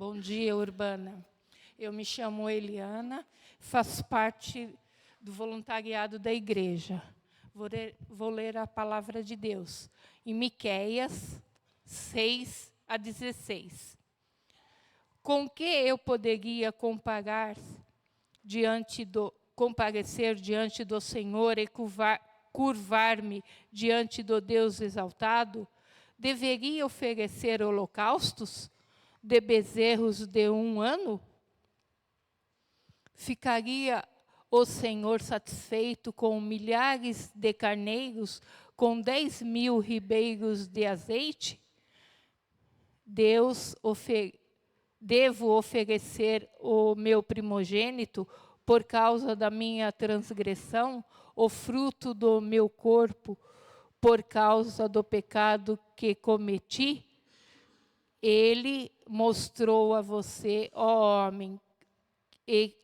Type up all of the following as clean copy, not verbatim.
Bom dia, Urbana. Eu me chamo Eliana, faço parte do voluntariado da igreja. Vou ler a palavra de Deus, em Miqueias 6-16. Com que eu poderia comparecer diante do Senhor e curvar-me diante do Deus exaltado? Deveria oferecer holocaustos de bezerros de 1 ano? Ficaria o Senhor satisfeito com milhares de carneiros, com 10.000 ribeiros de azeite? Devo oferecer o meu primogênito por causa da minha transgressão, o fruto do meu corpo por causa do pecado que cometi? Ele mostrou a você, ó homem,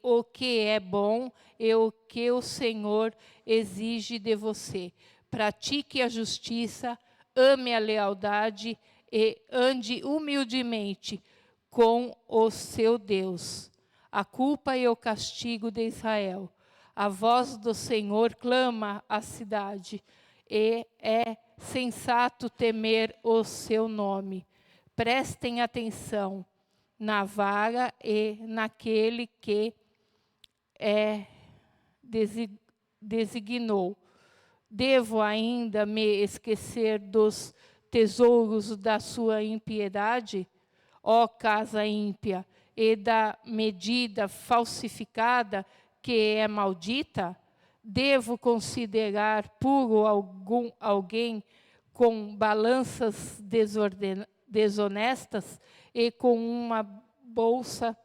o que é bom e o que o Senhor exige de você. Pratique a justiça, ame a lealdade e ande humildemente com o seu Deus. A culpa e o castigo de Israel. A voz do Senhor clama à cidade, e é sensato temer o seu nome. Prestem atenção na vara e naquele que designou. Devo ainda me esquecer dos tesouros da sua impiedade, ó casa ímpia, e da medida falsificada que é maldita? Devo considerar puro alguém com balanças desonestas e com uma bolsa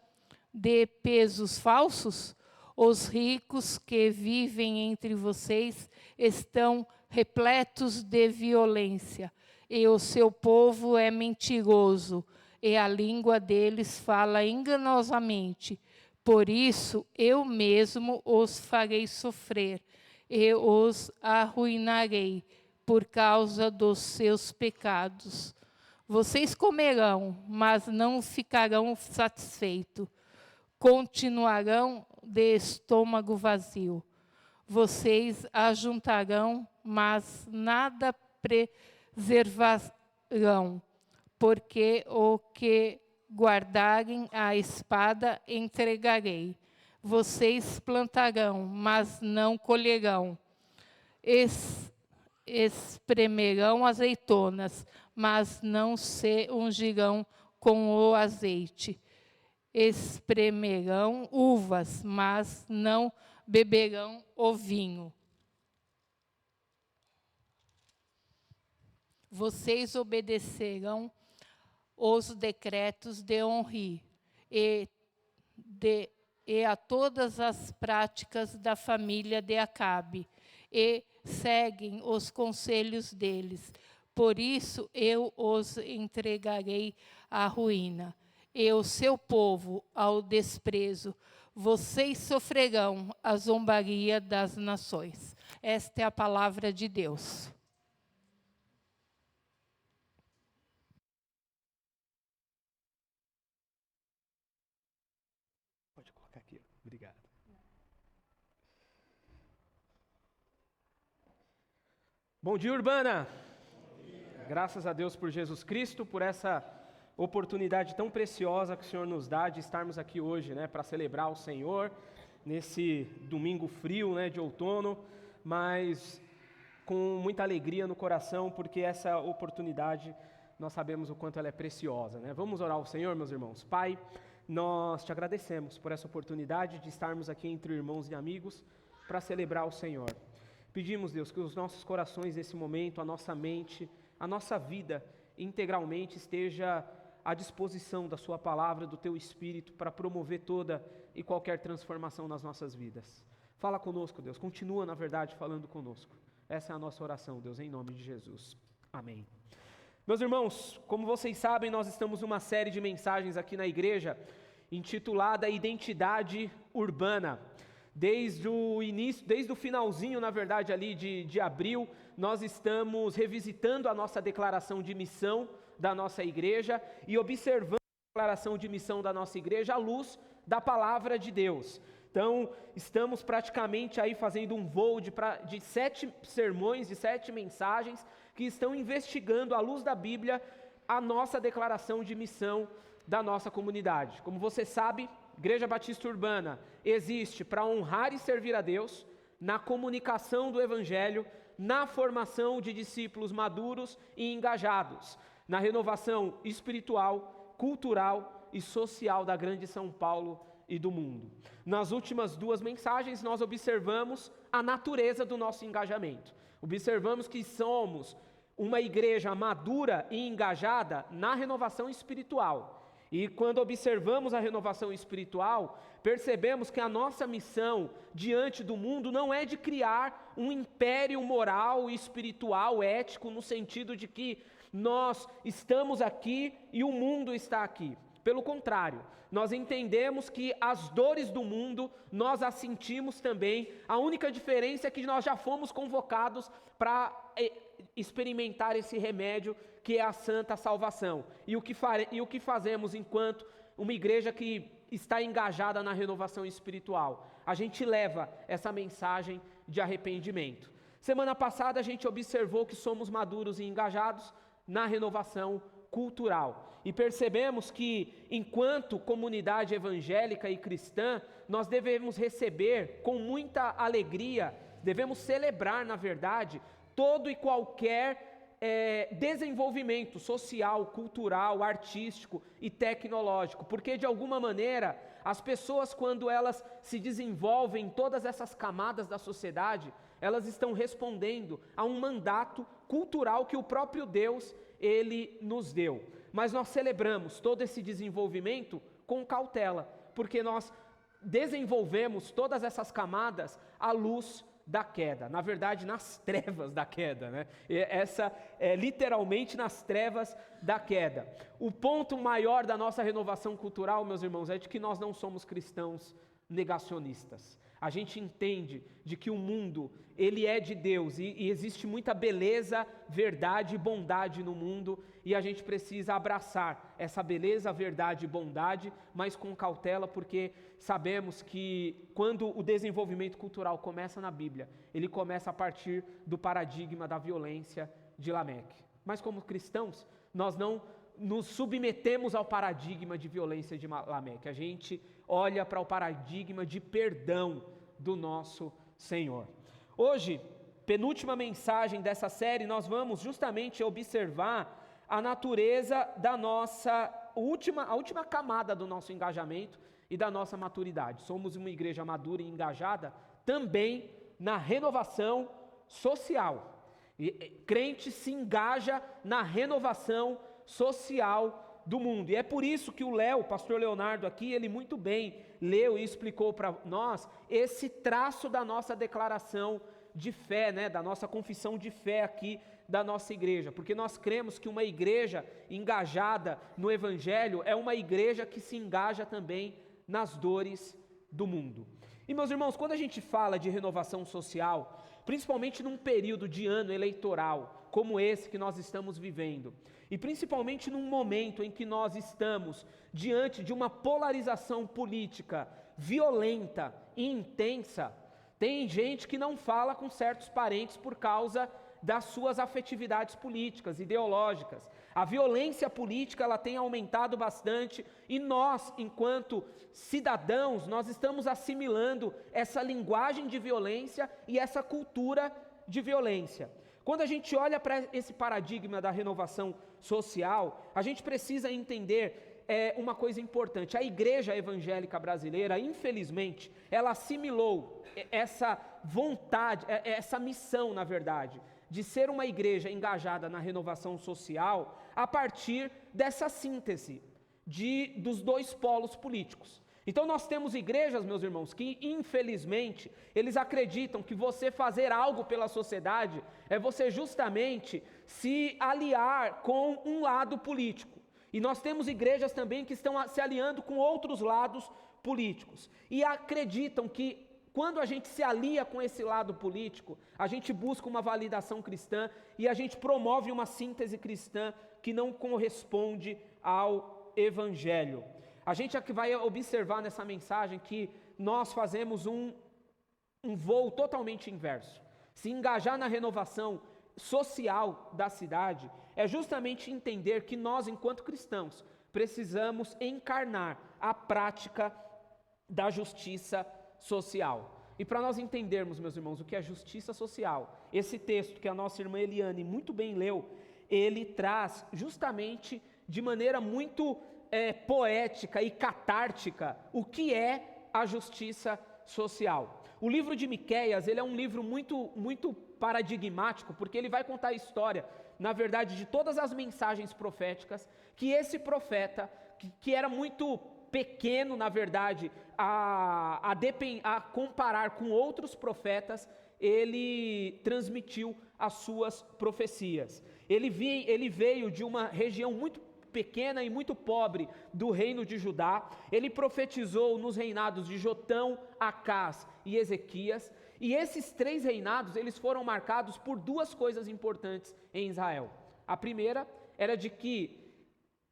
de pesos falsos? Os ricos que vivem entre vocês estão repletos de violência, e o seu povo é mentiroso, e a língua deles fala enganosamente. Por isso, eu mesmo os farei sofrer, e os arruinarei por causa dos seus pecados. Vocês comerão, mas não ficarão satisfeitos. Continuarão de estômago vazio. Vocês ajuntarão, mas nada preservarão, porque o que guardarem a espada entregarei. Vocês plantarão, mas não colherão. Espremerão azeitonas, mas não se ungirão com o azeite. Espremerão uvas, mas não beberão o vinho. Vocês obedecerão os decretos de Onri e a todas as práticas da família de Acabe, e seguem os conselhos deles. Por isso eu os entregarei à ruína, e o seu povo ao desprezo. Vocês sofrerão a zombaria das nações. Esta é a palavra de Deus. Pode colocar aqui, obrigado. Bom dia, Urbana! Bom dia. Graças a Deus por Jesus Cristo, por essa oportunidade tão preciosa que o Senhor nos dá de estarmos aqui hoje, para celebrar o Senhor, nesse domingo frio, de outono, mas com muita alegria no coração, porque essa oportunidade, nós sabemos o quanto ela é preciosa, Vamos orar ao Senhor, meus irmãos. Pai, nós te agradecemos por essa oportunidade de estarmos aqui entre irmãos e amigos para celebrar o Senhor. Pedimos, Deus, que os nossos corações nesse momento, a nossa mente, a nossa vida integralmente esteja à disposição da sua palavra, do teu Espírito, para promover toda e qualquer transformação nas nossas vidas. Fala conosco, Deus, continua, na verdade, falando conosco. Essa é a nossa oração, Deus, em nome de Jesus. Amém. Meus irmãos, como vocês sabem, nós estamos numa série de mensagens aqui na igreja, intitulada Identidade Urbana. Desde o início, desde o finalzinho, na verdade, ali de abril, nós estamos revisitando a nossa declaração de missão da nossa igreja e observando declaração de missão da nossa igreja à luz da palavra de Deus. Então, estamos praticamente aí fazendo um voo de 7 sermões, de 7 mensagens, que estão investigando, à luz da Bíblia, a nossa declaração de missão da nossa comunidade. Como você sabe, Igreja Batista Urbana existe para honrar e servir a Deus, na comunicação do Evangelho, na formação de discípulos maduros e engajados, na renovação espiritual, cultural e social da grande São Paulo e do mundo. Nas últimas 2 mensagens, nós observamos a natureza do nosso engajamento. Observamos que somos uma igreja madura e engajada na renovação espiritual. E quando observamos a renovação espiritual, percebemos que a nossa missão diante do mundo não é de criar um império moral e espiritual, ético, no sentido de que nós estamos aqui e o mundo está aqui. Pelo contrário, nós entendemos que as dores do mundo, nós as sentimos também. A única diferença é que nós já fomos convocados para experimentar esse remédio que é a santa salvação. E o que fazemos enquanto uma igreja que está engajada na renovação espiritual? A gente leva essa mensagem de arrependimento. Semana passada a gente observou que somos maduros e engajados na renovação cultural. E percebemos que, enquanto comunidade evangélica e cristã, nós devemos receber com muita alegria, devemos celebrar, na verdade, todo e qualquer desenvolvimento social, cultural, artístico e tecnológico, porque de alguma maneira as pessoas, quando elas se desenvolvem em todas essas camadas da sociedade, elas estão respondendo a um mandato cultural que o próprio Deus, Ele nos deu. Mas nós celebramos todo esse desenvolvimento com cautela, porque nós desenvolvemos todas essas camadas à luz da queda, na verdade nas trevas da queda, né? Essa é literalmente nas trevas da queda. O ponto maior da nossa renovação cultural, meus irmãos, é de que nós não somos cristãos negacionistas. A gente entende de que o mundo, ele é de Deus e existe muita beleza, verdade e bondade no mundo, e a gente precisa abraçar essa beleza, verdade e bondade, mas com cautela, porque sabemos que quando o desenvolvimento cultural começa na Bíblia, ele começa a partir do paradigma da violência de Lameque. Mas como cristãos, nós não nos submetemos ao paradigma de violência de Lameque, a gente olha para o paradigma de perdão do nosso Senhor. Hoje, penúltima mensagem dessa série, nós vamos justamente observar a natureza da nossa a última camada do nosso engajamento e da nossa maturidade. Somos uma igreja madura e engajada também na renovação social. E crente se engaja na renovação social do mundo. E é por isso que o pastor Leonardo aqui, ele muito bem leu e explicou para nós esse traço da nossa declaração de fé, né, da nossa confissão de fé aqui da nossa igreja, porque nós cremos que uma igreja engajada no Evangelho é uma igreja que se engaja também nas dores do mundo. E meus irmãos, quando a gente fala de renovação social, principalmente num período de ano eleitoral, como esse que nós estamos vivendo, e principalmente num momento em que nós estamos diante de uma polarização política violenta e intensa, tem gente que não fala com certos parentes por causa das suas afetividades políticas, ideológicas. A violência política, ela tem aumentado bastante e nós, enquanto cidadãos, nós estamos assimilando essa linguagem de violência e essa cultura de violência. Quando a gente olha para esse paradigma da renovação social, a gente precisa entender uma coisa importante. A igreja evangélica brasileira, infelizmente, ela assimilou essa vontade, essa missão, na verdade, de ser uma igreja engajada na renovação social a partir dessa síntese dos dois polos políticos. Então nós temos igrejas, meus irmãos, que infelizmente eles acreditam que você fazer algo pela sociedade é você justamente se aliar com um lado político. E nós temos igrejas também que estão se aliando com outros lados políticos. E acreditam que quando a gente se alia com esse lado político, a gente busca uma validação cristã e a gente promove uma síntese cristã que não corresponde ao Evangelho. A gente aqui vai observar nessa mensagem que nós fazemos um voo totalmente inverso. Se engajar na renovação social da cidade é justamente entender que nós, enquanto cristãos, precisamos encarnar a prática da justiça social. E para nós entendermos, meus irmãos, o que é justiça social, esse texto que a nossa irmã Eliane muito bem leu, ele traz justamente de maneira muito poética e catártica o que é a justiça social. O livro de Miqueias, ele é um livro muito paradigmático, porque ele vai contar a história, na verdade, de todas as mensagens proféticas que esse profeta, que era muito pequeno, na verdade, a comparar com outros profetas, ele transmitiu as suas profecias. Ele veio de uma região muito pequena e muito pobre do reino de Judá. Ele profetizou nos reinados de Jotão, Acás e Ezequias. E esses 3 reinados, eles foram marcados por 2 coisas importantes em Israel. A primeira era de que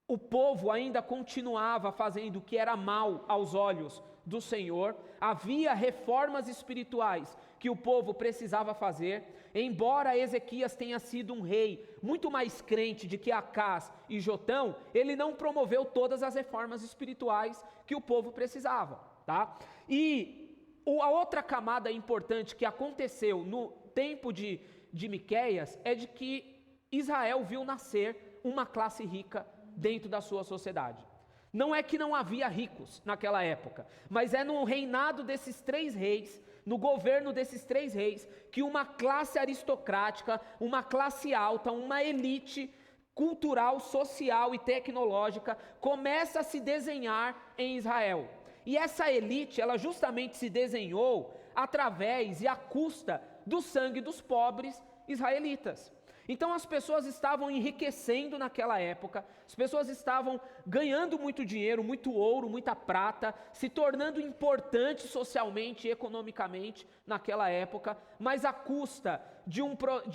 o povo ainda continuava fazendo o que era mal aos olhos do Senhor. Havia reformas espirituais que o povo precisava fazer. Embora Ezequias tenha sido um rei muito mais crente de que Acás e Jotão, ele não promoveu todas as reformas espirituais que o povo precisava, tá? E a outra camada importante que aconteceu no tempo de Miqueias é de que Israel viu nascer uma classe rica dentro da sua sociedade. Não é que não havia ricos naquela época, mas é no reinado desses 3 reis, no governo desses 3 reis, que uma classe aristocrática, uma classe alta, uma elite cultural, social e tecnológica começa a se desenhar em Israel. E essa elite, ela justamente se desenhou através e à custa do sangue dos pobres israelitas. Então as pessoas estavam enriquecendo naquela época, as pessoas estavam ganhando muito dinheiro, muito ouro, muita prata, se tornando importantes socialmente e economicamente naquela época, mas à custa de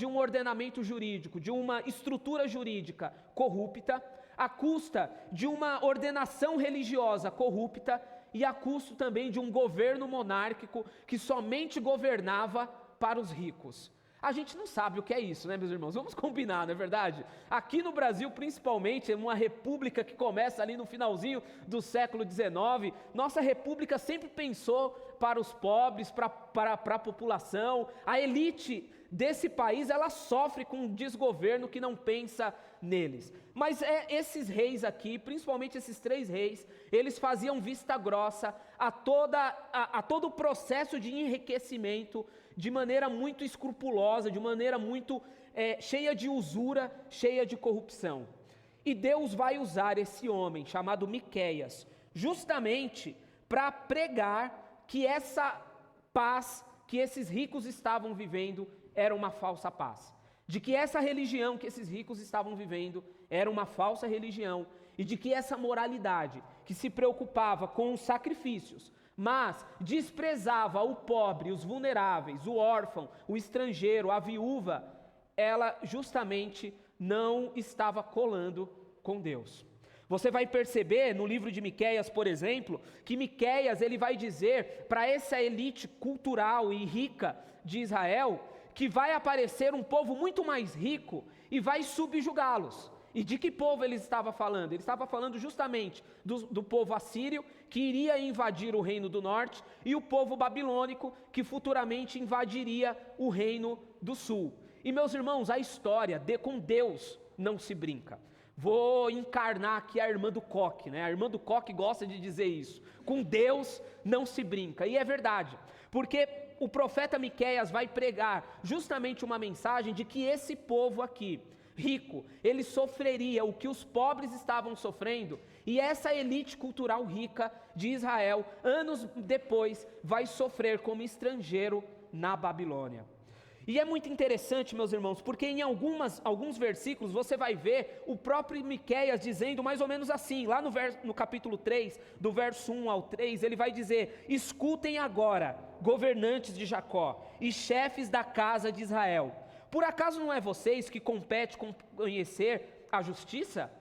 um ordenamento jurídico, de uma estrutura jurídica corrupta, à custa de uma ordenação religiosa corrupta e à custo também de um governo monárquico que somente governava para os ricos. A gente não sabe o que é isso, né, meus irmãos? Vamos combinar, não é verdade? Aqui no Brasil, principalmente, é uma república que começa ali no finalzinho do século XIX. Nossa república sempre pensou para os pobres, para a população. A elite desse país, ela sofre com um desgoverno que não pensa neles. Mas esses reis aqui, principalmente esses 3 reis, eles faziam vista grossa a todo o processo de enriquecimento de maneira muito escrupulosa, de maneira muito cheia de usura, cheia de corrupção. E Deus vai usar esse homem chamado Miqueias, justamente para pregar que essa paz que esses ricos estavam vivendo era uma falsa paz. De que essa religião que esses ricos estavam vivendo era uma falsa religião. E de que essa moralidade que se preocupava com os sacrifícios, mas desprezava o pobre, os vulneráveis, o órfão, o estrangeiro, a viúva, ela justamente não estava colando com Deus. Você vai perceber no livro de Miqueias, por exemplo, que Miqueias ele vai dizer para essa elite cultural e rica de Israel que vai aparecer um povo muito mais rico e vai subjugá-los. E de que povo ele estava falando? Ele estava falando justamente do povo assírio, que iria invadir o reino do norte, e o povo babilônico, que futuramente invadiria o reino do sul. E meus irmãos, a história com Deus não se brinca. Vou encarnar aqui a irmã do Coque, né? A irmã do Coque gosta de dizer isso. Com Deus não se brinca. E é verdade, porque o profeta Miqueias vai pregar justamente uma mensagem de que esse povo aqui, rico, ele sofreria o que os pobres estavam sofrendo, e essa elite cultural rica de Israel, anos depois, vai sofrer como estrangeiro na Babilônia. E é muito interessante, meus irmãos, porque em alguns versículos você vai ver o próprio Miqueias dizendo mais ou menos assim, lá no capítulo 3, do verso 1 ao 3, ele vai dizer: escutem agora, governantes de Jacó e chefes da casa de Israel, por acaso não é vocês que compete conhecer a justiça?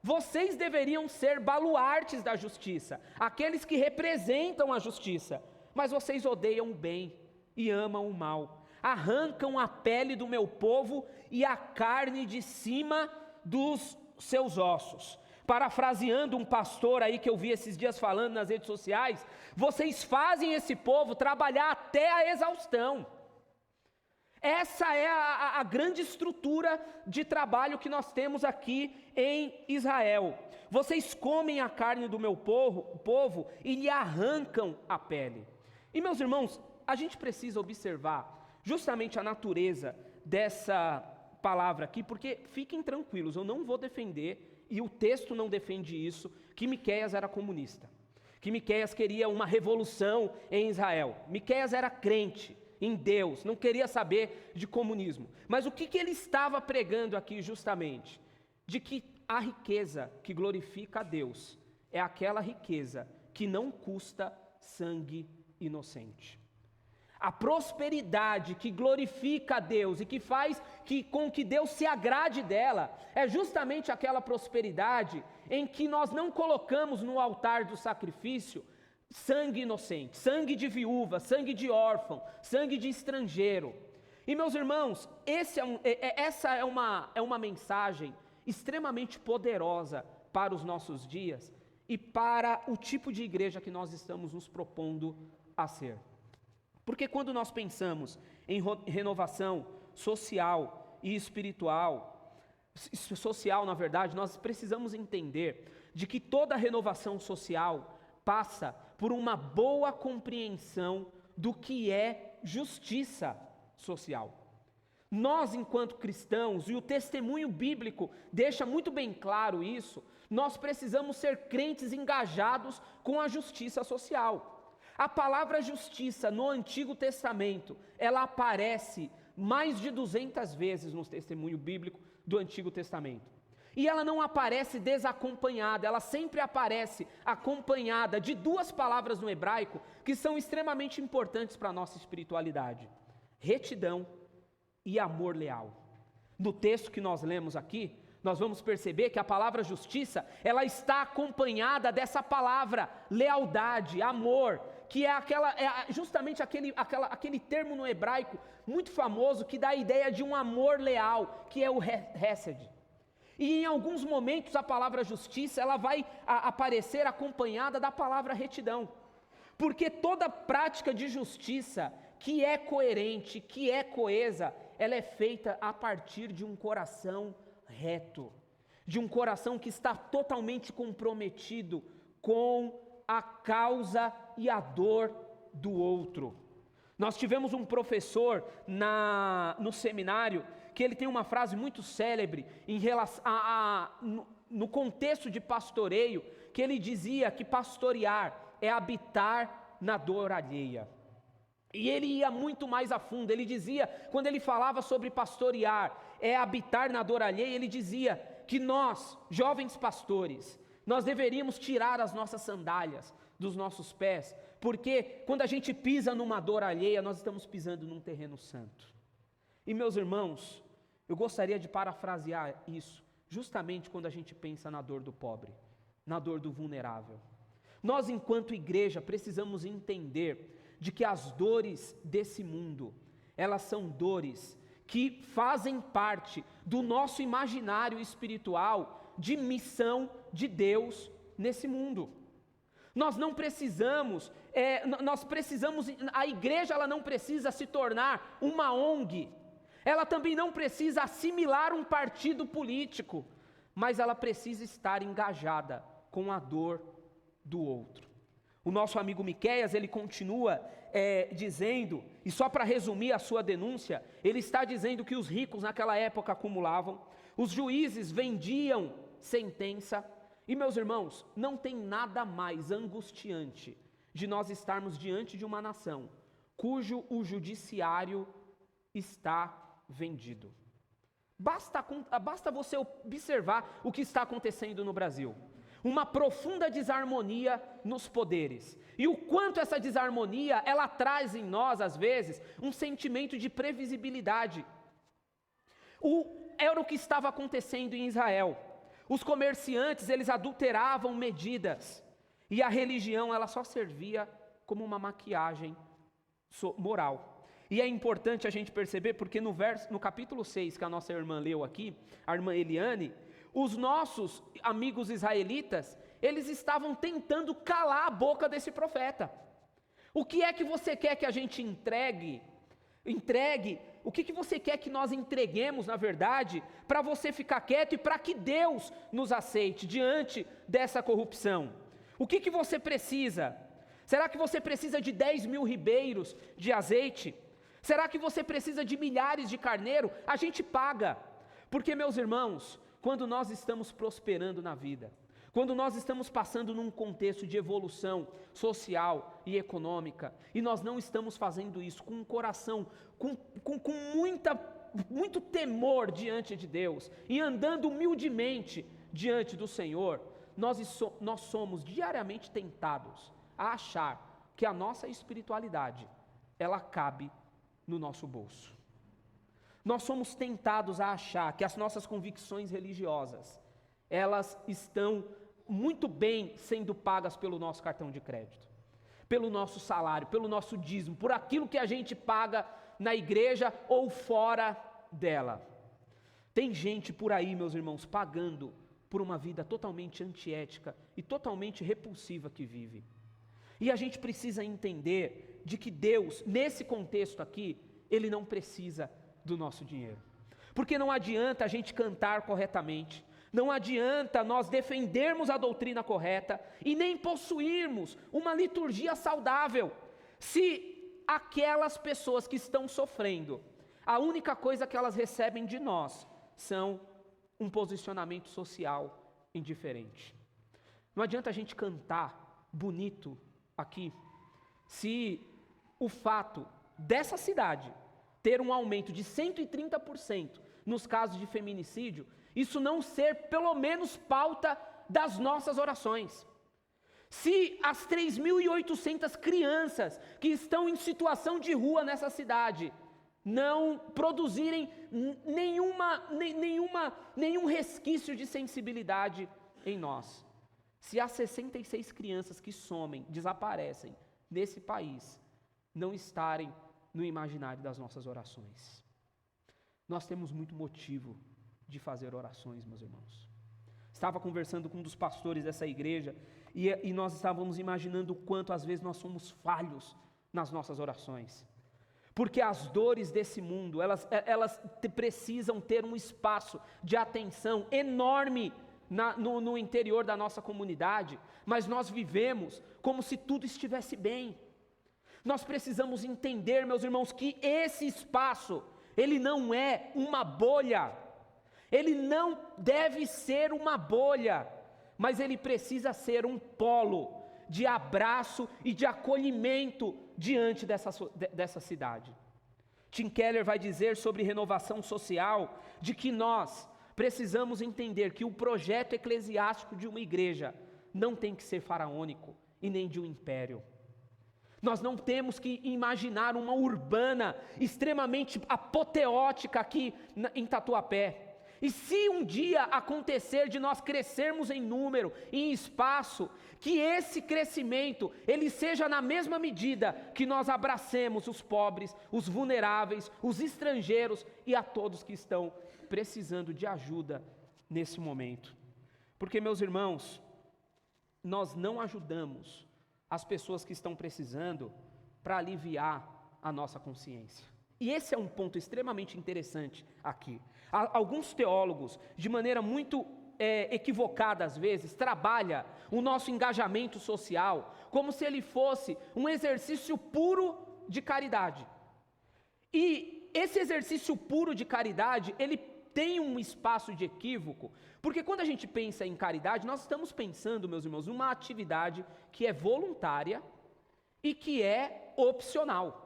vocês deveriam ser baluartes da justiça, aqueles que representam a justiça, mas vocês odeiam o bem e amam o mal, arrancam a pele do meu povo e a carne de cima dos seus ossos. Parafraseando um pastor aí que eu vi esses dias falando nas redes sociais, vocês fazem esse povo trabalhar até a exaustão. Essa é a grande estrutura de trabalho que nós temos aqui em Israel. Vocês comem a carne do meu povo e lhe arrancam a pele. E meus irmãos, a gente precisa observar justamente a natureza dessa palavra aqui, porque fiquem tranquilos, eu não vou defender, e o texto não defende isso, que Miqueias era comunista, que Miqueias queria uma revolução em Israel. Miqueias era crente em Deus, não queria saber de comunismo. Mas o que ele estava pregando aqui justamente? De que a riqueza que glorifica a Deus é aquela riqueza que não custa sangue inocente. A prosperidade que glorifica a Deus e que faz com que Deus se agrade dela, é justamente aquela prosperidade em que nós não colocamos no altar do sacrifício sangue inocente, sangue de sangue de órfão, sangue de estrangeiro. E meus irmãos, essa é uma mensagem extremamente poderosa para os nossos dias e para o tipo de igreja que nós estamos nos propondo a ser. Porque quando nós pensamos em renovação social e espiritual, social na verdade, nós precisamos entender de que toda renovação social passa por uma boa compreensão do que é justiça social. Nós, enquanto cristãos, e o testemunho bíblico deixa muito bem claro isso, nós precisamos ser crentes engajados com a justiça social. A palavra justiça no Antigo Testamento, ela aparece mais de 200 vezes no testemunho bíblico do Antigo Testamento. E ela não aparece desacompanhada, ela sempre aparece acompanhada de duas palavras no hebraico que são extremamente importantes para a nossa espiritualidade: retidão e amor leal. No texto que nós lemos aqui, nós vamos perceber que a palavra justiça, ela está acompanhada dessa palavra lealdade, amor, que é justamente aquele termo no hebraico muito famoso que dá a ideia de um amor leal, que é o hesed. E em alguns momentos a palavra justiça, ela vai aparecer acompanhada da palavra retidão, porque toda prática de justiça que é coerente, que é coesa, ela é feita a partir de um coração reto, de um coração que está totalmente comprometido com a causa e a dor do outro. Nós tivemos um professor no seminário que ele tem uma frase muito célebre em relação no contexto de pastoreio, que ele dizia que pastorear é habitar na dor alheia. E ele ia muito mais a fundo, ele dizia, quando ele falava sobre pastorear, é habitar na dor alheia, ele dizia que nós, jovens pastores, nós deveríamos tirar as nossas sandálias dos nossos pés, porque quando a gente pisa numa dor alheia, nós estamos pisando num terreno santo. E meus irmãos, eu gostaria de parafrasear isso, justamente quando a gente pensa na dor do pobre, na dor do vulnerável. Nós, enquanto igreja, precisamos entender de que as dores desse mundo, elas são dores que fazem parte do nosso imaginário espiritual de missão de Deus nesse mundo. Nós não precisamos, a igreja ela não precisa se tornar uma ONG, ela também não precisa assimilar um partido político, mas ela precisa estar engajada com a dor do outro. O nosso amigo Miqueias, ele continua dizendo, e só para resumir a sua denúncia, ele está dizendo que os ricos naquela época acumulavam, os juízes vendiam sentença, e meus irmãos, não tem nada mais angustiante de nós estarmos diante de uma nação cujo o judiciário está vendido. Basta você observar o que está acontecendo no Brasil. Uma profunda desarmonia nos poderes. E o quanto essa desarmonia, ela traz em nós, às vezes, um sentimento de previsibilidade. Era o que estava acontecendo em Israel. Os comerciantes, eles adulteravam medidas. E a religião, ela só servia como uma maquiagem moral. E é importante a gente perceber, porque no capítulo 6, que a nossa irmã leu aqui, a irmã Eliane, os nossos amigos israelitas, eles estavam tentando calar a boca desse profeta. O que é que você quer que a gente entregue? O que você quer que nós entreguemos, na verdade, para você ficar quieto e para que Deus nos aceite diante dessa corrupção? O que você precisa? Será que você precisa de 10 mil ribeiros de azeite? Será que você precisa de milhares de carneiro? A gente paga. Porque, meus irmãos, quando nós estamos prosperando na vida, quando nós estamos passando num contexto de evolução social e econômica, e nós não estamos fazendo isso com um coração, com muito temor diante de Deus, e andando humildemente diante do Senhor, nós somos diariamente tentados a achar que a nossa espiritualidade, ela cabe no nosso bolso. Nós somos tentados a achar que as nossas convicções religiosas, elas estão muito bem sendo pagas pelo nosso cartão de crédito, pelo nosso salário, pelo nosso dízimo, por aquilo que a gente paga na igreja ou fora dela. Tem gente por aí, meus irmãos, pagando por uma vida totalmente antiética e totalmente repulsiva que vive. E a gente precisa entender de que Deus, nesse contexto aqui, Ele não precisa do nosso dinheiro. Porque não adianta a gente cantar corretamente, não adianta nós defendermos a doutrina correta e nem possuirmos uma liturgia saudável, se aquelas pessoas que estão sofrendo, a única coisa que elas recebem de nós são um posicionamento social indiferente. Não adianta a gente cantar bonito aqui, se o fato dessa cidade ter um aumento de 130% nos casos de feminicídio, isso não ser pelo menos pauta das nossas orações. Se as 3.800 crianças que estão em situação de rua nessa cidade não produzirem nenhum resquício de sensibilidade em nós, se as 66 crianças que somem, desaparecem nesse país, não estarem no imaginário das nossas orações, nós temos muito motivo de fazer orações, meus irmãos. Estava conversando com um dos pastores dessa igreja e nós estávamos imaginando o quanto às vezes nós somos falhos nas nossas orações. Porque as dores desse mundo, elas precisam ter um espaço de atenção enorme no interior da nossa comunidade, mas nós vivemos como se tudo estivesse bem. Nós precisamos entender, meus irmãos, que esse espaço, ele não é uma bolha, ele não deve ser uma bolha, mas ele precisa ser um polo de abraço e de acolhimento diante dessa cidade. Tim Keller vai dizer sobre renovação social, de que nós precisamos entender que o projeto eclesiástico de uma igreja não tem que ser faraônico e nem de um império. Nós não temos que imaginar uma urbana extremamente apoteótica aqui em Tatuapé. E se um dia acontecer de nós crescermos em número, em espaço, que esse crescimento, ele seja na mesma medida que nós abracemos os pobres, os vulneráveis, os estrangeiros e a todos que estão precisando de ajuda nesse momento. Porque, meus irmãos, nós não ajudamos as pessoas que estão precisando para aliviar a nossa consciência. E esse é um ponto extremamente interessante aqui. Alguns teólogos, de maneira muito equivocada às vezes, trabalham o nosso engajamento social como se ele fosse um exercício puro de caridade. E esse exercício puro de caridade, ele tem um espaço de equívoco, porque quando a gente pensa em caridade, nós estamos pensando, meus irmãos, numa atividade que é voluntária e que é opcional.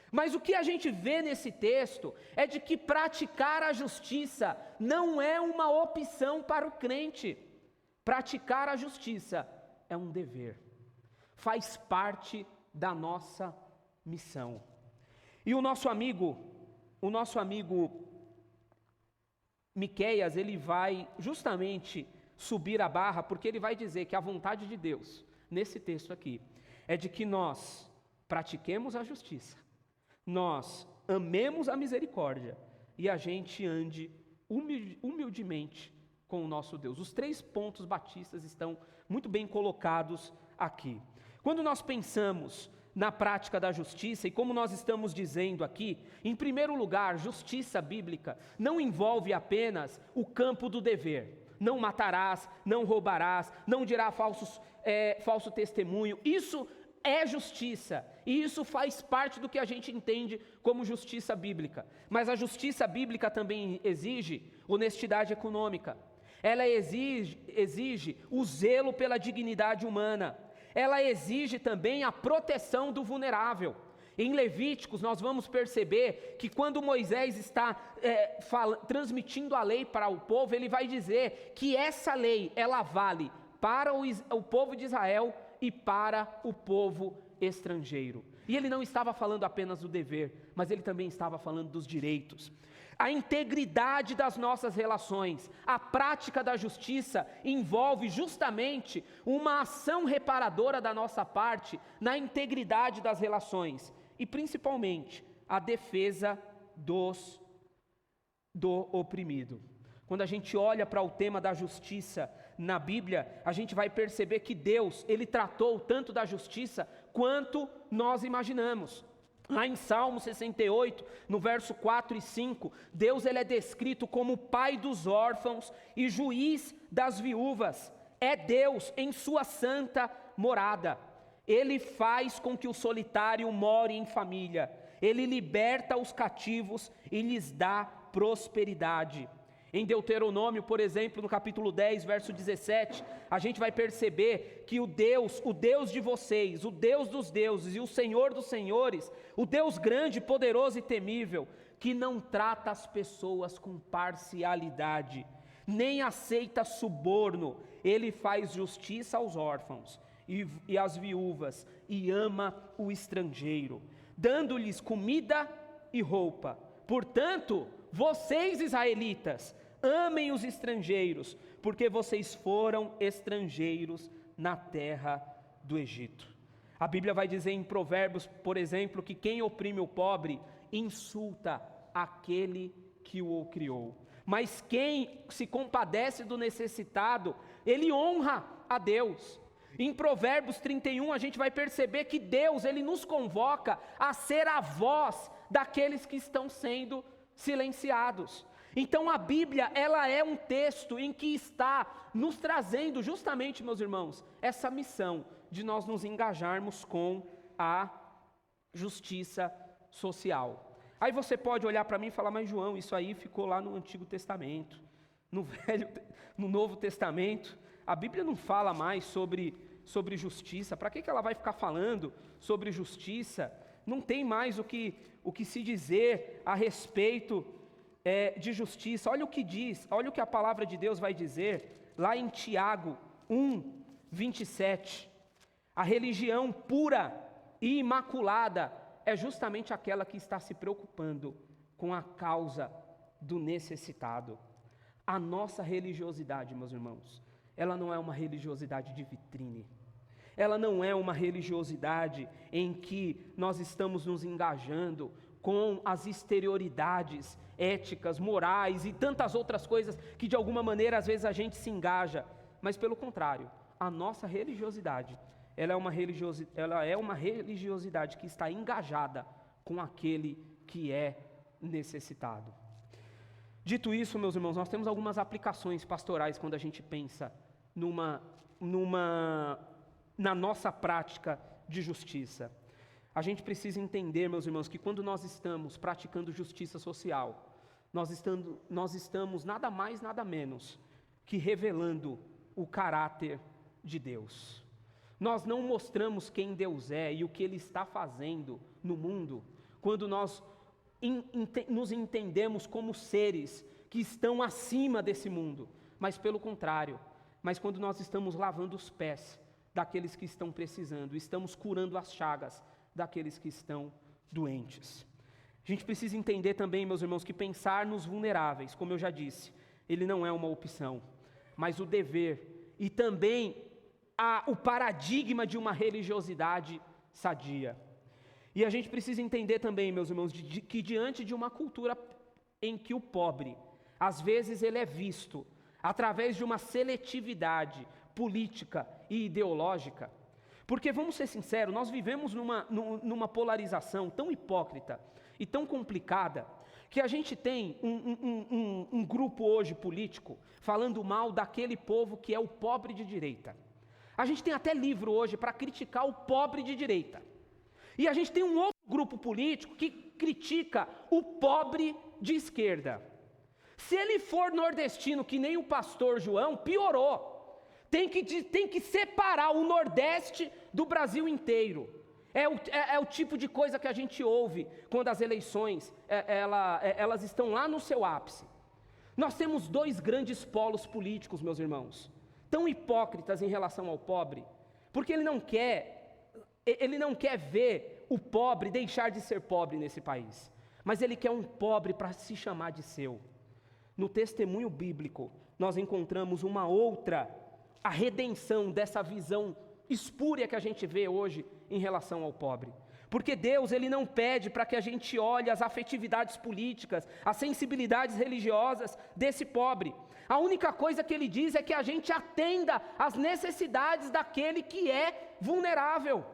Mas o que a gente vê nesse texto é de que praticar a justiça não é uma opção para o crente. Praticar a justiça é um dever, faz parte da nossa missão. E o nosso amigo Miqueias, ele vai justamente subir a barra, porque ele vai dizer que a vontade de Deus, nesse texto aqui, é de que nós pratiquemos a justiça, nós amemos a misericórdia e a gente ande humildemente com o nosso Deus. Os 3 pontos batistas estão muito bem colocados aqui. Quando nós pensamos na prática da justiça, e como nós estamos dizendo aqui, em primeiro lugar, justiça bíblica não envolve apenas o campo do dever. Não matarás, não roubarás, não dirá falso testemunho. Isso é justiça, e isso faz parte do que a gente entende como justiça bíblica. Mas a justiça bíblica também exige honestidade econômica. Ela exige o zelo pela dignidade humana. Ela exige também a proteção do vulnerável. Em Levíticos nós vamos perceber que quando Moisés está transmitindo a lei para o povo, ele vai dizer que essa lei, ela vale para o povo de Israel e para o povo estrangeiro. E ele não estava falando apenas do dever, mas ele também estava falando dos direitos. A integridade das nossas relações, a prática da justiça envolve justamente uma ação reparadora da nossa parte na integridade das relações e principalmente a defesa do oprimido. Quando a gente olha para o tema da justiça na Bíblia, a gente vai perceber que Deus, ele tratou tanto da justiça quanto nós imaginamos. Lá em Salmo 68, no verso 4 e 5, Deus ele é descrito como pai dos órfãos e juiz das viúvas. É Deus em sua santa morada. Ele faz com que o solitário more em família. Ele liberta os cativos e lhes dá prosperidade. Em Deuteronômio, por exemplo, no capítulo 10, verso 17, a gente vai perceber que o Deus de vocês, o Deus dos deuses e o Senhor dos senhores, o Deus grande, poderoso e temível, que não trata as pessoas com parcialidade, nem aceita suborno, ele faz justiça aos órfãos e às viúvas e ama o estrangeiro, dando-lhes comida e roupa. Portanto, vocês israelitas, amem os estrangeiros, porque vocês foram estrangeiros na terra do Egito. A Bíblia vai dizer em Provérbios, por exemplo, que quem oprime o pobre insulta aquele que o criou. Mas quem se compadece do necessitado, ele honra a Deus. Em Provérbios 31 a gente vai perceber que Deus, ele nos convoca a ser a voz daqueles que estão sendo silenciados. Então a Bíblia, ela é um texto em que está nos trazendo justamente, meus irmãos, essa missão de nós nos engajarmos com a justiça social. Aí você pode olhar para mim e falar, mas João, isso aí ficou lá no Antigo Testamento, no Novo Testamento, a Bíblia não fala mais sobre justiça, para que ela vai ficar falando sobre justiça? Não tem mais o que se dizer a respeito de justiça. Olha o que diz, olha o que a palavra de Deus vai dizer, lá em Tiago 1, 27. A religião pura e imaculada é justamente aquela que está se preocupando com a causa do necessitado. A nossa religiosidade, meus irmãos, ela não é uma religiosidade de vitrine. Ela não é uma religiosidade em que nós estamos nos engajando com as exterioridades éticas, morais e tantas outras coisas que de alguma maneira às vezes a gente se engaja, mas pelo contrário, a nossa religiosidade, ela é uma religiosidade que está engajada com aquele que é necessitado. Dito isso, meus irmãos, nós temos algumas aplicações pastorais quando a gente pensa na nossa prática de justiça. A gente precisa entender, meus irmãos, que quando nós estamos praticando justiça social, nós estamos nada mais, nada menos que revelando o caráter de Deus. Nós não mostramos quem Deus é e o que Ele está fazendo no mundo, quando nós nos entendemos como seres que estão acima desse mundo, mas pelo contrário, mas quando nós estamos lavando os pés daqueles que estão precisando, estamos curando as chagas daqueles que estão doentes. A gente precisa entender também, meus irmãos, que pensar nos vulneráveis, como eu já disse, ele não é uma opção. mas o dever e também o paradigma de uma religiosidade sadia. E a gente precisa entender também, meus irmãos, que diante de uma cultura em que o pobre, às vezes ele é visto através de uma seletividade política e ideológica, porque vamos ser sinceros, nós vivemos numa polarização tão hipócrita e tão complicada, que a gente tem um grupo hoje político falando mal daquele povo que é o pobre de direita. A gente tem até livro hoje para criticar o pobre de direita. E a gente tem um outro grupo político que critica o pobre de esquerda. Se ele for nordestino, que nem o pastor João, piorou. Tem que separar o Nordeste do Brasil inteiro. É o tipo de coisa que a gente ouve quando as eleições elas estão lá no seu ápice. Nós temos dois grandes polos políticos, meus irmãos, tão hipócritas em relação ao pobre, porque ele não quer ver o pobre deixar de ser pobre nesse país, mas ele quer um pobre para se chamar de seu. No testemunho bíblico, nós encontramos a redenção dessa visão espúria que a gente vê hoje em relação ao pobre. Porque Deus, Ele não pede para que a gente olhe as afetividades políticas, as sensibilidades religiosas desse pobre. A única coisa que Ele diz é que a gente atenda às necessidades daquele que é vulnerável.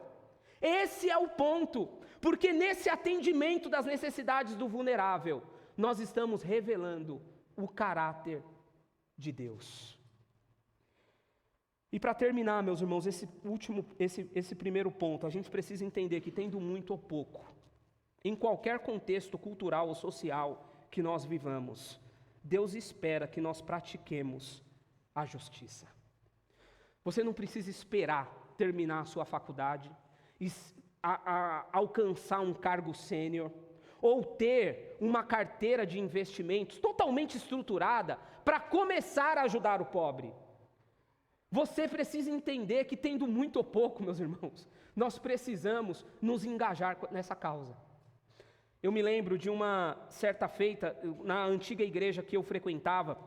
Esse é o ponto, porque nesse atendimento das necessidades do vulnerável, nós estamos revelando o caráter de Deus. E para terminar, meus irmãos, esse primeiro ponto, a gente precisa entender que tendo muito ou pouco, em qualquer contexto cultural ou social que nós vivamos, Deus espera que nós pratiquemos a justiça. Você não precisa esperar terminar a sua faculdade, alcançar um cargo sênior, ou ter uma carteira de investimentos totalmente estruturada para começar a ajudar o pobre. Você precisa entender que tendo muito ou pouco, meus irmãos, nós precisamos nos engajar nessa causa. Eu me lembro de uma certa feita, na antiga igreja que eu frequentava,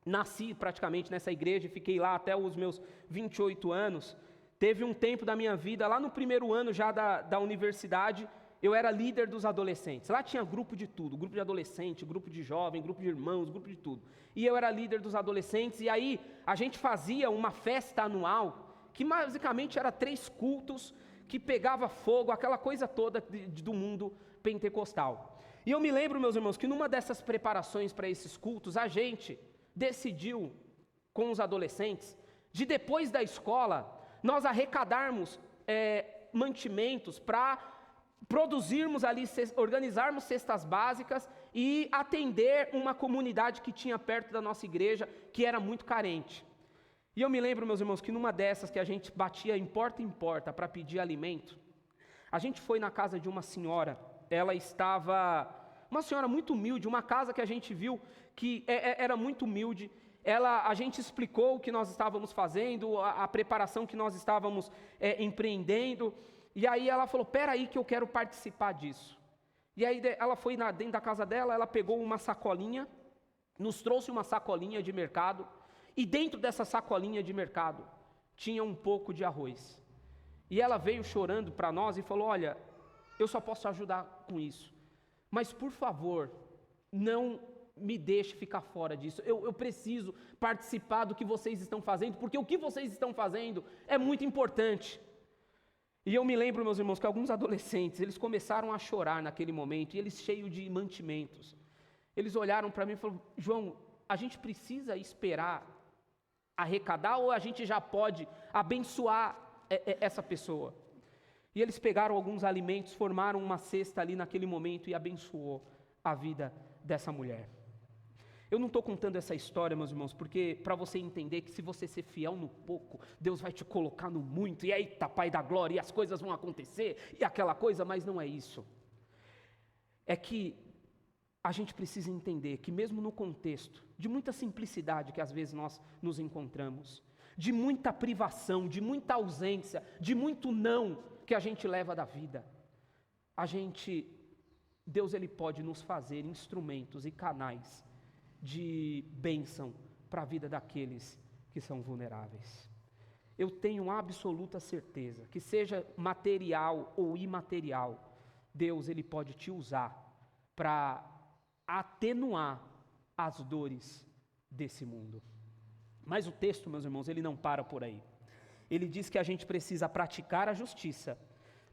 nasci praticamente nessa igreja e fiquei lá até os meus 28 anos. Teve um tempo da minha vida, lá no primeiro ano já da universidade, eu era líder dos adolescentes. Lá tinha grupo de tudo, grupo de adolescente, grupo de jovem, grupo de irmãos, grupo de tudo. E eu era líder dos adolescentes, e aí a gente fazia uma festa anual, que basicamente era 3 cultos, que pegava fogo, aquela coisa toda do mundo pentecostal. E eu me lembro, meus irmãos, que numa dessas preparações para esses cultos, a gente decidiu, com os adolescentes, de depois da escola, nós arrecadarmos mantimentos para produzirmos ali, organizarmos cestas básicas e atender uma comunidade que tinha perto da nossa igreja, que era muito carente. E eu me lembro, meus irmãos, que numa dessas que a gente batia em porta para pedir alimento, a gente foi na casa de uma senhora, ela estava, uma senhora muito humilde, uma casa que a gente viu que era muito humilde. A gente explicou o que nós estávamos fazendo, a preparação que nós estávamos empreendendo, e aí ela falou, peraí que eu quero participar disso. E aí ela foi dentro da casa dela, ela pegou uma sacolinha, nos trouxe uma sacolinha de mercado, e dentro dessa sacolinha de mercado tinha um pouco de arroz. E ela veio chorando para nós e falou, olha, eu só posso ajudar com isso, mas por favor, não me deixe ficar fora disso, eu preciso participar do que vocês estão fazendo, porque o que vocês estão fazendo é muito importante. E eu me lembro, meus irmãos, que alguns adolescentes, eles começaram a chorar naquele momento, e eles cheios de mantimentos, eles olharam para mim e falaram, João, a gente precisa esperar arrecadar ou a gente já pode abençoar essa pessoa? E eles pegaram alguns alimentos, formaram uma cesta ali naquele momento e abençoou a vida dessa mulher. Eu não estou contando essa história, meus irmãos, porque para você entender que se você ser fiel no pouco, Deus vai te colocar no muito, e aí tá Pai da glória, e as coisas vão acontecer, e aquela coisa, mas não é isso. É que a gente precisa entender que mesmo no contexto de muita simplicidade que às vezes nós nos encontramos, de muita privação, de muita ausência, de muito não que a gente leva da vida, Deus ele pode nos fazer instrumentos e canais de bênção para a vida daqueles que são vulneráveis. Eu tenho absoluta certeza que seja material ou imaterial, Deus ele pode te usar para atenuar as dores desse mundo. Mas o texto, meus irmãos, ele não para por aí. Ele diz que a gente precisa praticar a justiça,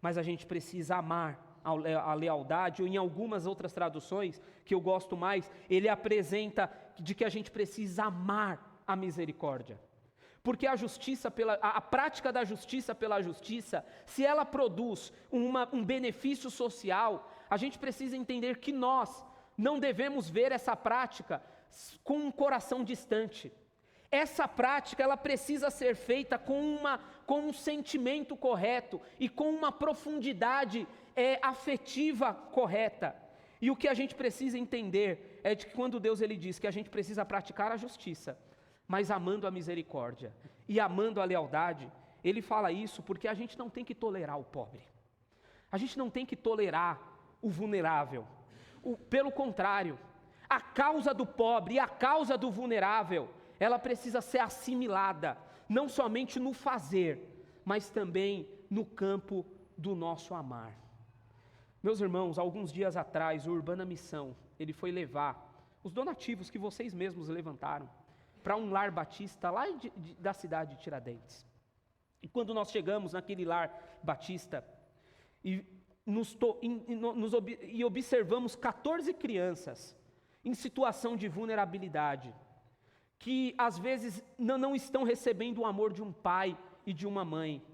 mas a gente precisa amar a lealdade, ou em algumas outras traduções, que eu gosto mais, ele apresenta de que a gente precisa amar a misericórdia. Porque a prática da justiça pela justiça, se ela produz um benefício social, a gente precisa entender que nós não devemos ver essa prática com um coração distante. Essa prática, ela precisa ser feita com um sentimento correto e com uma profundidade afetiva correta. E o que a gente precisa entender é de que quando Deus ele diz que a gente precisa praticar a justiça, mas amando a misericórdia e amando a lealdade, ele fala isso porque a gente não tem que tolerar o pobre. A gente não tem que tolerar o vulnerável. Pelo contrário, a causa do pobre e a causa do vulnerável, ela precisa ser assimilada, não somente no fazer, mas também no campo do nosso amar. Meus irmãos, alguns dias atrás, o Urbana Missão, ele foi levar os donativos que vocês mesmos levantaram para um lar batista lá da cidade de Tiradentes. E quando nós chegamos naquele lar batista e observamos 14 crianças em situação de vulnerabilidade, que às vezes não estão recebendo o amor de um pai e de uma mãe.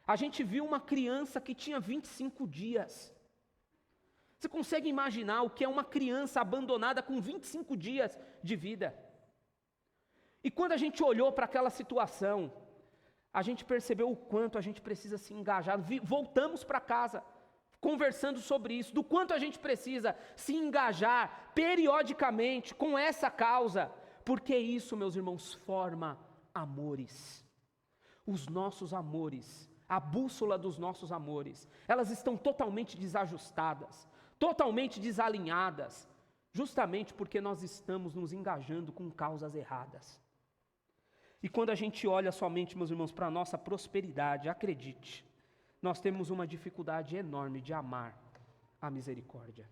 A gente viu uma criança que tinha 25 dias. Você consegue imaginar o que é uma criança abandonada com 25 dias de vida? E quando a gente olhou para aquela situação, a gente percebeu o quanto a gente precisa se engajar. Voltamos para casa, conversando sobre isso, do quanto a gente precisa se engajar periodicamente com essa causa, porque isso, meus irmãos, forma amores. Os nossos amores, a bússola dos nossos amores, elas estão totalmente desajustadas, totalmente desalinhadas, justamente porque nós estamos nos engajando com causas erradas. E quando a gente olha somente, meus irmãos, para a nossa prosperidade, acredite, nós temos uma dificuldade enorme de amar a misericórdia,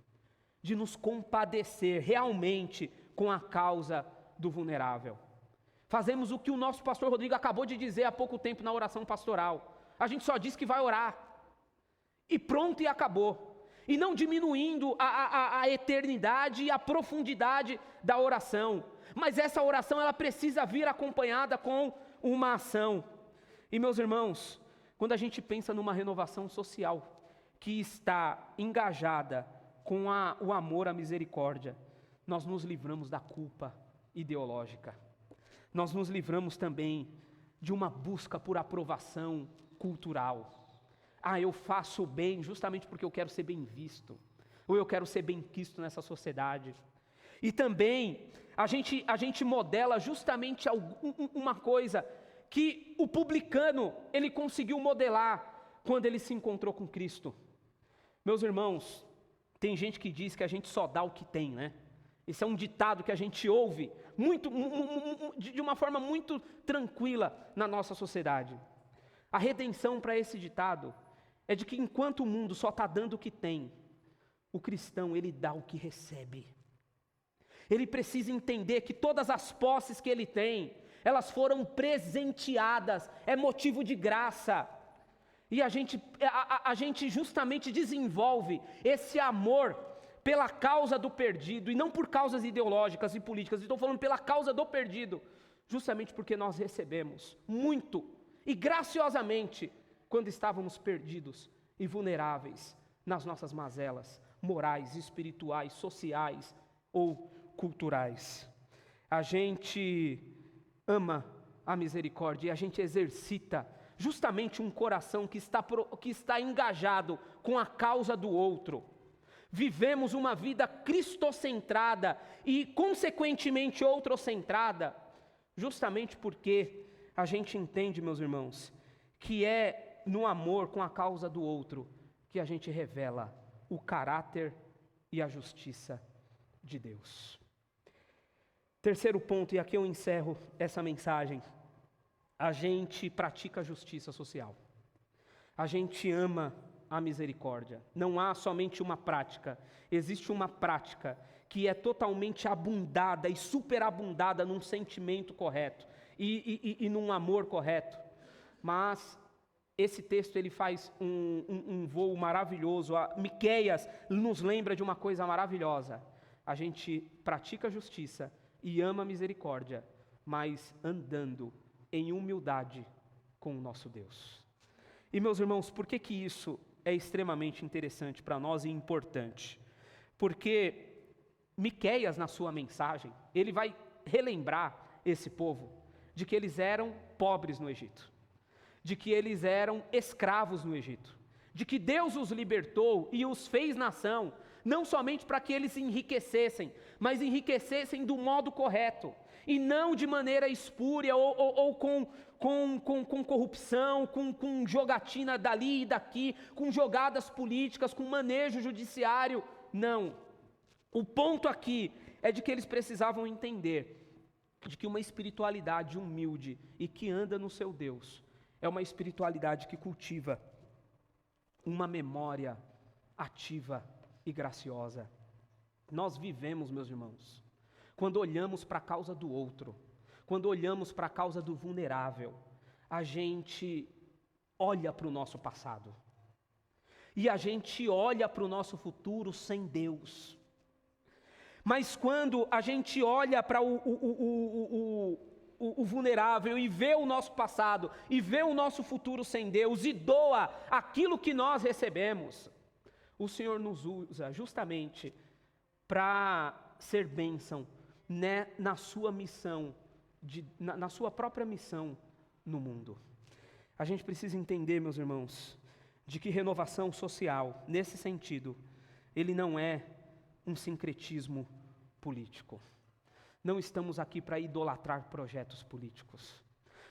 de nos compadecer realmente com a causa do vulnerável. Fazemos o que o nosso pastor Rodrigo acabou de dizer há pouco tempo na oração pastoral. A gente só diz que vai orar, e pronto, e acabou. E não diminuindo a eternidade e a profundidade da oração. Mas essa oração, ela precisa vir acompanhada com uma ação. E meus irmãos, quando a gente pensa numa renovação social, que está engajada com o amor à misericórdia, nós nos livramos da culpa ideológica. Nós nos livramos também de uma busca por aprovação cultural. Eu faço o bem justamente porque eu quero ser bem visto, ou eu quero ser bem quisto nessa sociedade. E também a gente modela justamente uma coisa que o publicano ele conseguiu modelar quando ele se encontrou com Cristo. Meus irmãos, tem gente que diz que a gente só dá o que tem, né? Esse é um ditado que a gente ouve de uma forma muito tranquila na nossa sociedade. A redenção para esse ditado é de que enquanto o mundo só está dando o que tem, o cristão ele dá o que recebe. Ele precisa entender que todas as posses que ele tem, elas foram presenteadas, é motivo de graça. E a gente justamente desenvolve esse amor pela causa do perdido, e não por causas ideológicas e políticas, estou falando pela causa do perdido, justamente porque nós recebemos muito, e graciosamente, quando estávamos perdidos e vulneráveis nas nossas mazelas morais, espirituais, sociais ou culturais. A gente ama a misericórdia e a gente exercita justamente um coração que está engajado com a causa do outro. Vivemos uma vida cristocentrada e, consequentemente, outrocentrada, justamente porque a gente entende, meus irmãos, que é no amor com a causa do outro que a gente revela o caráter e a justiça de Deus. Terceiro ponto, e aqui eu encerro essa mensagem, a gente pratica a justiça social. A gente ama a misericórdia. Não há somente uma prática, existe uma prática que é totalmente abundada e superabundada num sentimento correto e num amor correto. Mas esse texto ele faz um voo maravilhoso. Miqueias nos lembra de uma coisa maravilhosa. A gente pratica a justiça e ama a misericórdia, mas andando em humildade com o nosso Deus. E meus irmãos, por que isso é extremamente interessante para nós e importante? Porque Miqueias, na sua mensagem, ele vai relembrar esse povo de que eles eram pobres no Egito, de que eles eram escravos no Egito, de que Deus os libertou e os fez nação, não somente para que eles enriquecessem, mas enriquecessem do modo correto, e não de maneira espúria ou com corrupção, com jogatina dali e daqui, com jogadas políticas, com manejo judiciário. Não. O ponto aqui é de que eles precisavam entender de que uma espiritualidade humilde e que anda no seu Deus é uma espiritualidade que cultiva uma memória ativa e graciosa. Nós vivemos, meus irmãos, quando olhamos para a causa do outro, quando olhamos para a causa do vulnerável, a gente olha para o nosso passado. E a gente olha para o nosso futuro sem Deus. Mas quando a gente olha para o vulnerável e vê o nosso passado, e vê o nosso futuro sem Deus, e doa aquilo que nós recebemos, o Senhor nos usa justamente para ser bênção, né, na sua missão, na sua própria missão no mundo. A gente precisa entender, meus irmãos, de que renovação social, nesse sentido, ele não é um sincretismo político. Não estamos aqui para idolatrar projetos políticos.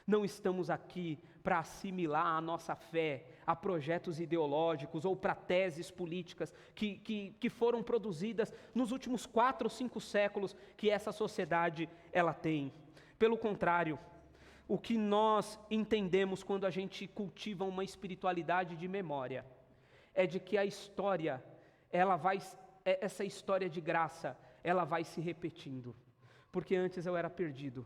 Não estamos aqui para assimilar a nossa fé a projetos ideológicos ou para teses políticas que foram produzidas nos últimos 4 ou 5 séculos que essa sociedade ela tem. Pelo contrário, o que nós entendemos quando a gente cultiva uma espiritualidade de memória é de que a história, essa história de graça, ela vai se repetindo. Porque antes eu era perdido,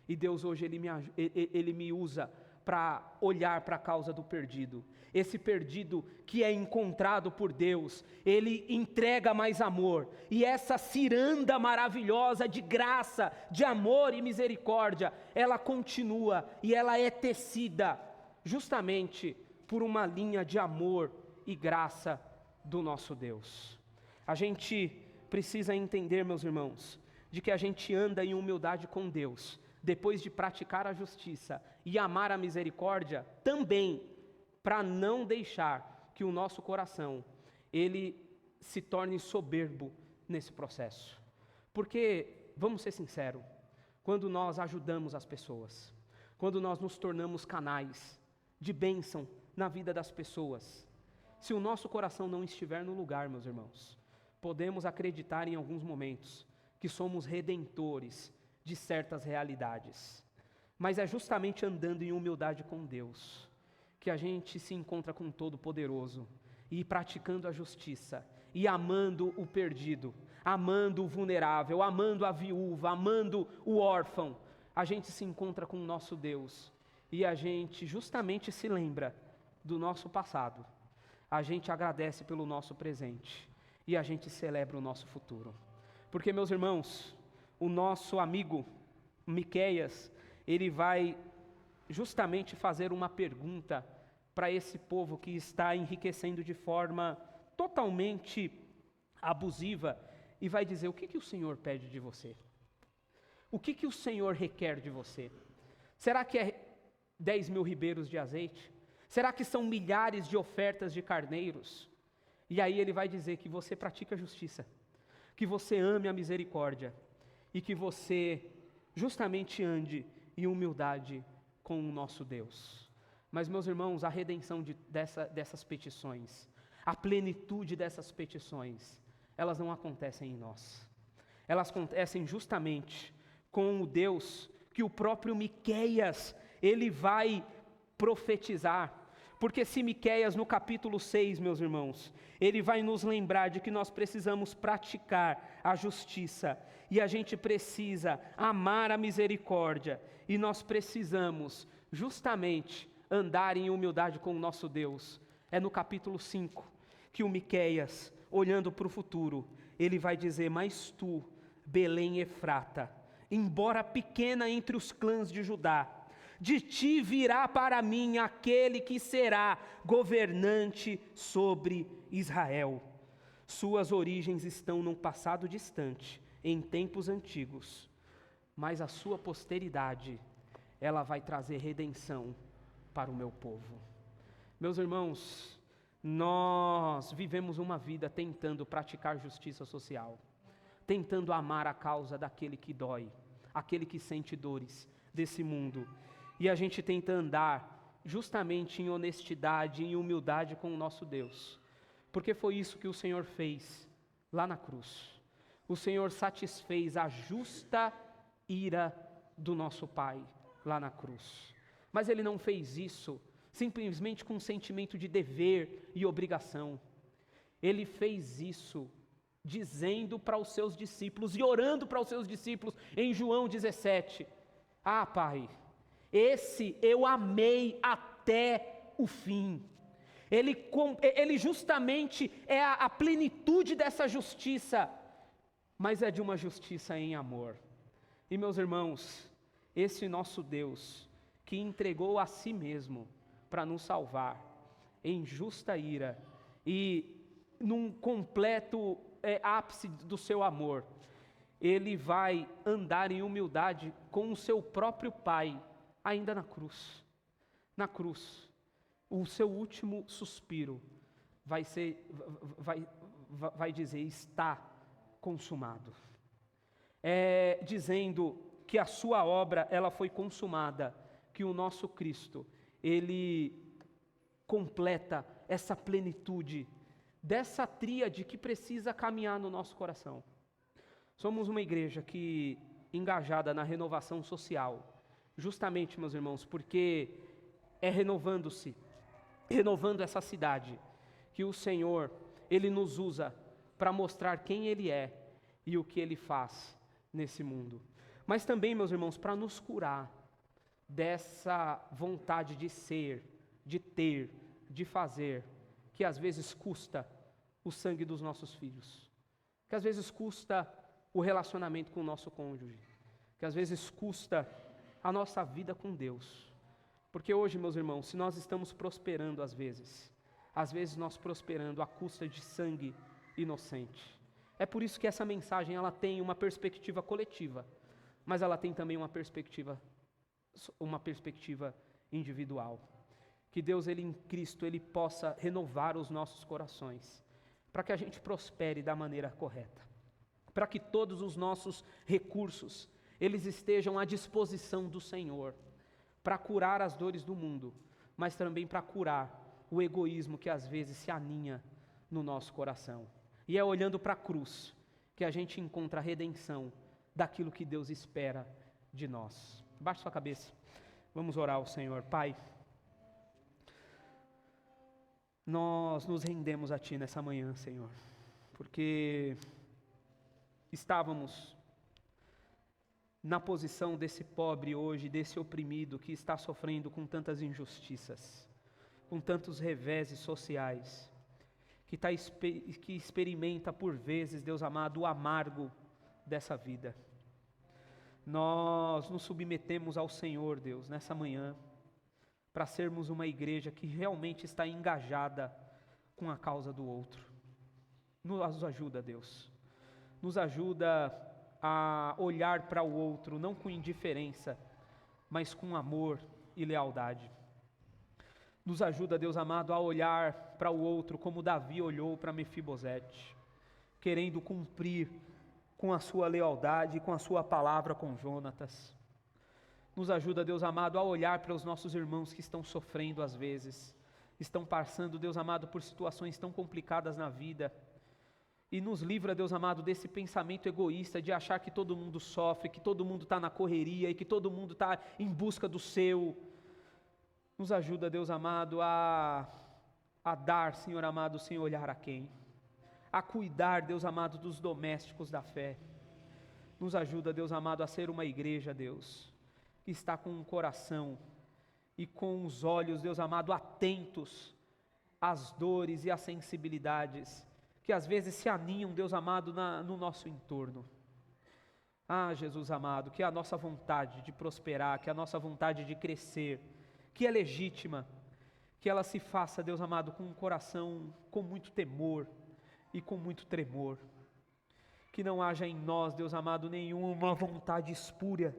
e Deus hoje Ele me usa para olhar para a causa do perdido. Esse perdido que é encontrado por Deus, Ele entrega mais amor, e essa ciranda maravilhosa de graça, de amor e misericórdia, ela continua, e ela é tecida, justamente por uma linha de amor e graça do nosso Deus. A gente precisa entender, meus irmãos, de que a gente anda em humildade com Deus, depois de praticar a justiça e amar a misericórdia, também para não deixar que o nosso coração, ele se torne soberbo nesse processo. Porque, vamos ser sinceros, quando nós ajudamos as pessoas, quando nós nos tornamos canais de bênção na vida das pessoas, se o nosso coração não estiver no lugar, meus irmãos, podemos acreditar em alguns momentos que somos redentores de certas realidades, mas é justamente andando em humildade com Deus que a gente se encontra com o Todo-Poderoso, e praticando a justiça, e amando o perdido, amando o vulnerável, amando a viúva, amando o órfão, a gente se encontra com o nosso Deus, e a gente justamente se lembra do nosso passado, a gente agradece pelo nosso presente, e a gente celebra o nosso futuro. Porque, meus irmãos, o nosso amigo Miqueias, ele vai justamente fazer uma pergunta para esse povo que está enriquecendo de forma totalmente abusiva, e vai dizer: o que o Senhor pede de você? O que o Senhor requer de você? Será que é 10 mil ribeiros de azeite? Será que são milhares de ofertas de carneiros? E aí ele vai dizer que você pratica a justiça, que você ame a misericórdia, e que você justamente ande em humildade com o nosso Deus. Mas, meus irmãos, a redenção dessas petições, a plenitude dessas petições, elas não acontecem em nós. Elas acontecem justamente com o Deus que o próprio Miqueias, ele vai profetizar. Porque se Miqueias, no capítulo 6, meus irmãos, ele vai nos lembrar de que nós precisamos praticar a justiça, e a gente precisa amar a misericórdia, e nós precisamos justamente andar em humildade com o nosso Deus. É no capítulo 5 que o Miqueias, olhando para o futuro, ele vai dizer: mas tu, Belém Efrata, embora pequena entre os clãs de Judá, de ti virá para mim aquele que será governante sobre Israel. Suas origens estão num passado distante, em tempos antigos, mas a sua posteridade, ela vai trazer redenção para o meu povo. Meus irmãos, nós vivemos uma vida tentando praticar justiça social, tentando amar a causa daquele que dói, aquele que sente dores desse mundo, e a gente tenta andar justamente em honestidade, em humildade com o nosso Deus, porque foi isso que o Senhor fez lá na cruz. O Senhor satisfez a justa ira do nosso Pai lá na cruz, mas Ele não fez isso simplesmente com um sentimento de dever e obrigação. Ele fez isso dizendo para os seus discípulos e orando para os seus discípulos em João 17: ah, Pai, esse eu amei até o fim. Ele justamente é a plenitude dessa justiça, mas é de uma justiça em amor. E meus irmãos, esse nosso Deus, que entregou a si mesmo para nos salvar, em justa ira e num completo ápice do seu amor, Ele vai andar em humildade com o seu próprio Pai, ainda na cruz. Na cruz, o seu último suspiro vai dizer: está consumado. Dizendo que a sua obra, ela foi consumada, que o nosso Cristo, Ele completa essa plenitude dessa tríade que precisa caminhar no nosso coração. Somos uma igreja que engajada na renovação social, justamente, meus irmãos, porque é renovando essa cidade, que o Senhor, Ele nos usa para mostrar quem Ele é e o que Ele faz nesse mundo. Mas também, meus irmãos, para nos curar dessa vontade de ser, de ter, de fazer, que às vezes custa o sangue dos nossos filhos, que às vezes custa o relacionamento com o nosso cônjuge, que às vezes custa a nossa vida com Deus. Porque hoje, meus irmãos, se nós estamos prosperando às vezes nós prosperando à custa de sangue inocente. É por isso que essa mensagem, ela tem uma perspectiva coletiva, mas ela tem também uma perspectiva individual. Que Deus, Ele em Cristo, Ele possa renovar os nossos corações, para que a gente prospere da maneira correta, para que todos os nossos recursos, eles estejam à disposição do Senhor, para curar as dores do mundo, mas também para curar o egoísmo que às vezes se aninha no nosso coração. E é olhando para a cruz que a gente encontra a redenção daquilo que Deus espera de nós. Baixe sua cabeça, vamos orar ao Senhor. Pai, nós nos rendemos a Ti nessa manhã, Senhor, porque estávamos na posição desse pobre hoje, desse oprimido que está sofrendo com tantas injustiças, com tantos reveses sociais, que experimenta por vezes, Deus amado, o amargo dessa vida. Nós nos submetemos ao Senhor, Deus, nessa manhã, para sermos uma igreja que realmente está engajada com a causa do outro. Nos ajuda, Deus. Nos ajuda a olhar para o outro, não com indiferença, mas com amor e lealdade. Nos ajuda, Deus amado, a olhar para o outro como Davi olhou para Mefibosete, querendo cumprir com a sua lealdade, com a sua palavra com Jonatas. Nos ajuda, Deus amado, a olhar para os nossos irmãos que estão sofrendo às vezes, estão passando, Deus amado, por situações tão complicadas na vida, e nos livra, Deus amado, desse pensamento egoísta de achar que todo mundo sofre, que todo mundo está na correria e que todo mundo está em busca do seu, Nos ajuda, Deus amado, a dar, Senhor amado, sem olhar a quem. A cuidar, Deus amado, dos domésticos da fé. Nos ajuda, Deus amado, a ser uma igreja, Deus, que está com um coração e com os olhos, Deus amado, atentos às dores e às sensibilidades que às vezes se aninham, Deus amado, no nosso entorno. Ah, Jesus amado, que a nossa vontade de prosperar, que a nossa vontade de crescer, que é legítima, que ela se faça, Deus amado, com um coração com muito temor e com muito tremor. Que não haja em nós, Deus amado, nenhuma vontade espúria,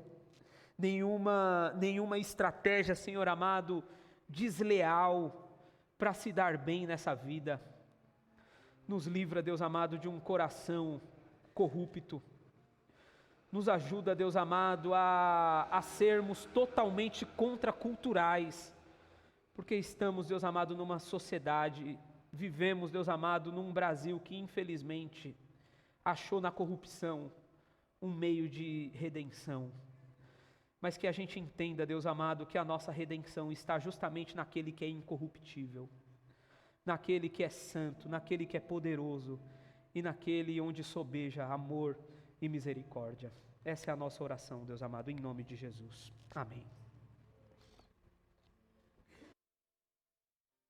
nenhuma estratégia, Senhor amado, desleal para se dar bem nessa vida. Nos livra, Deus amado, de um coração corrupto. Nos ajuda, Deus amado, a sermos totalmente contraculturais, porque estamos, Deus amado, numa sociedade, vivemos, Deus amado, num Brasil que infelizmente achou na corrupção um meio de redenção. Mas que a gente entenda, Deus amado, que a nossa redenção está justamente naquele que é incorruptível, naquele que é santo, naquele que é poderoso e naquele onde sobeja amor e misericórdia. Essa é a nossa oração, Deus amado, em nome de Jesus. Amém.